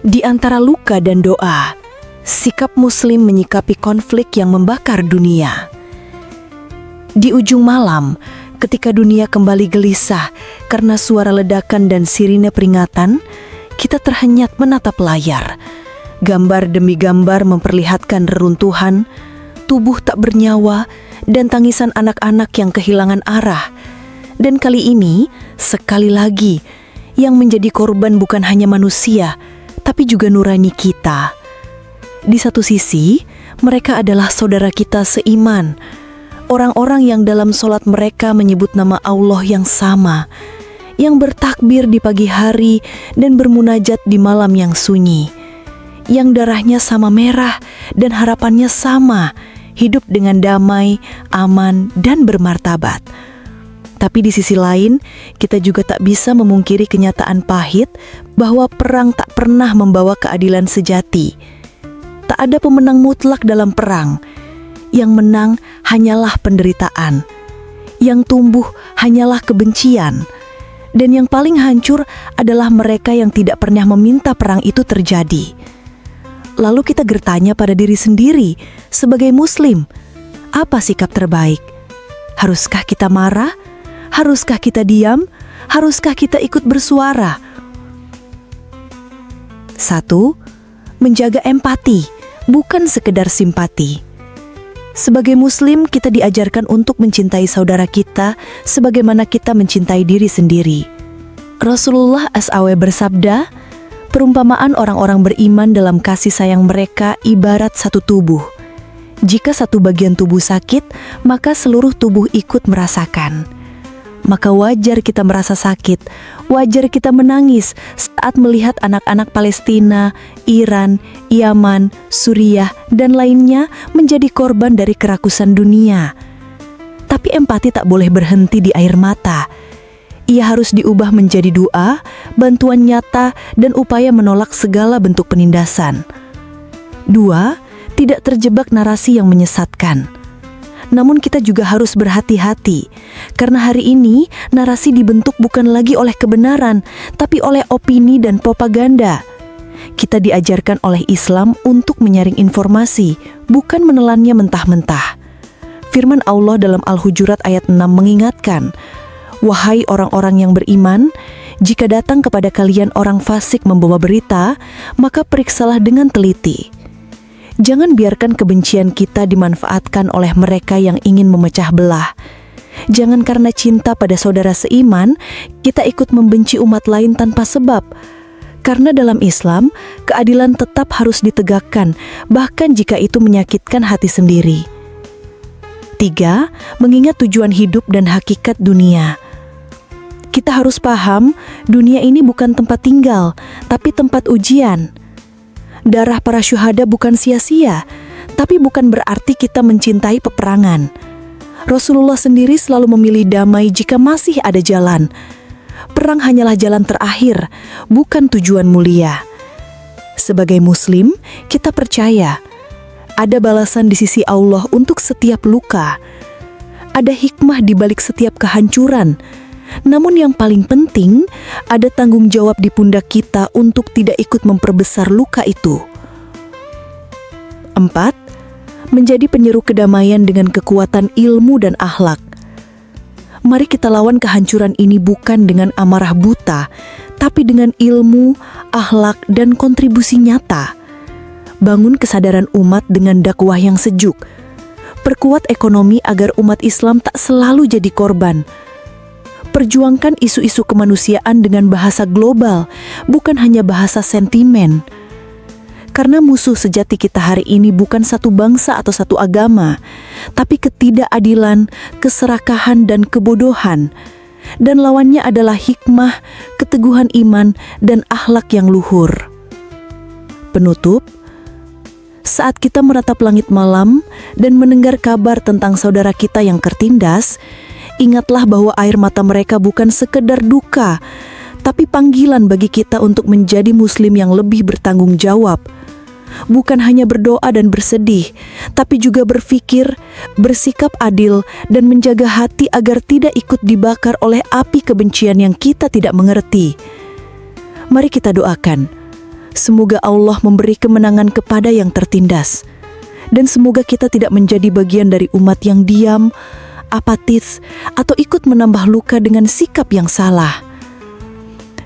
Di antara luka dan doa, sikap Muslim menyikapi konflik yang membakar dunia. Di ujung malam, ketika dunia kembali gelisah karena suara ledakan dan sirine peringatan, kita terhenyat menatap layar. Gambar demi gambar memperlihatkan reruntuhan, tubuh tak bernyawa, dan tangisan anak-anak yang kehilangan arah. Dan kali ini, sekali lagi, yang menjadi korban bukan hanya manusia, tapi juga nurani kita. Di satu sisi, mereka adalah saudara kita seiman, orang-orang yang dalam sholat mereka menyebut nama Allah yang sama, yang bertakbir di pagi hari dan bermunajat di malam yang sunyi, yang darahnya sama merah dan harapannya sama, hidup dengan damai, aman, dan bermartabat. Tapi di sisi lain, kita juga tak bisa memungkiri kenyataan pahit bahwa perang tak pernah membawa keadilan sejati. Tak ada pemenang mutlak dalam perang. Yang menang hanyalah penderitaan. Yang tumbuh hanyalah kebencian. Dan yang paling hancur adalah mereka yang tidak pernah meminta perang itu terjadi. Lalu kita bertanya pada diri sendiri, sebagai Muslim, apa sikap terbaik? Haruskah kita marah? Haruskah kita diam? Haruskah kita ikut bersuara? 1. Menjaga empati, bukan sekedar simpati. Sebagai Muslim, kita diajarkan untuk mencintai saudara kita sebagaimana kita mencintai diri sendiri. Rasulullah SAW bersabda, perumpamaan orang-orang beriman dalam kasih sayang mereka ibarat satu tubuh. Jika satu bagian tubuh sakit, maka seluruh tubuh ikut merasakan. Maka wajar kita merasa sakit, wajar kita menangis saat melihat anak-anak Palestina, Iran, Yaman, Suriah, dan lainnya menjadi korban dari kerakusan dunia. Tapi empati tak boleh berhenti di air mata. Ia harus diubah menjadi doa, bantuan nyata, dan upaya menolak segala bentuk penindasan. 2. Tidak terjebak narasi yang menyesatkan. Namun kita juga harus berhati-hati, karena hari ini narasi dibentuk bukan lagi oleh kebenaran, tapi oleh opini dan propaganda. Kita diajarkan oleh Islam untuk menyaring informasi, bukan menelannya mentah-mentah. Firman Allah dalam Al-Hujurat ayat 6 mengingatkan, wahai orang-orang yang beriman, jika datang kepada kalian orang fasik membawa berita, maka periksalah dengan teliti. Jangan biarkan kebencian kita dimanfaatkan oleh mereka yang ingin memecah belah. Jangan karena cinta pada saudara seiman, kita ikut membenci umat lain tanpa sebab. Karena dalam Islam, keadilan tetap harus ditegakkan, bahkan jika itu menyakitkan hati sendiri. 3. Mengingat tujuan hidup dan hakikat dunia. Kita harus paham, dunia ini bukan tempat tinggal, tapi tempat ujian. Darah para syuhada bukan sia-sia, tapi bukan berarti kita mencintai peperangan. Rasulullah sendiri selalu memilih damai jika masih ada jalan. Perang hanyalah jalan terakhir, bukan tujuan mulia. Sebagai Muslim, kita percaya ada balasan di sisi Allah untuk setiap luka. Ada hikmah di balik setiap kehancuran. Namun yang paling penting, ada tanggung jawab di pundak kita untuk tidak ikut memperbesar luka itu. 4. Menjadi penyeru kedamaian dengan kekuatan ilmu dan akhlak. Mari kita lawan kehancuran ini bukan dengan amarah buta, tapi dengan ilmu, akhlak, dan kontribusi nyata. Bangun kesadaran umat dengan dakwah yang sejuk. Perkuat ekonomi agar umat Islam tak selalu jadi korban. Perjuangkan isu-isu kemanusiaan dengan bahasa global, bukan hanya bahasa sentimen. Karena musuh sejati kita hari ini bukan satu bangsa atau satu agama, tapi ketidakadilan, keserakahan, dan kebodohan. Dan lawannya adalah hikmah, keteguhan iman, dan akhlak yang luhur. Penutup, saat kita meratap langit malam dan mendengar kabar tentang saudara kita yang tertindas, ingatlah bahwa air mata mereka bukan sekedar duka, tapi panggilan bagi kita untuk menjadi Muslim yang lebih bertanggung jawab. Bukan hanya berdoa dan bersedih, tapi juga berpikir, bersikap adil, dan menjaga hati agar tidak ikut dibakar oleh api kebencian yang kita tidak mengerti. Mari kita doakan, Semoga Allah memberi kemenangan kepada yang tertindas. Dan semoga kita tidak menjadi bagian dari umat yang diam, apatis, atau ikut menambah luka dengan sikap yang salah.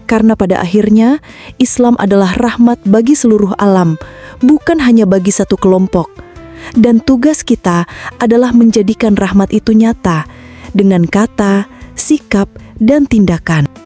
Karena pada akhirnya, Islam adalah rahmat bagi seluruh alam, bukan hanya bagi satu kelompok. Dan tugas kita adalah menjadikan rahmat itu nyata dengan kata, sikap, dan tindakan.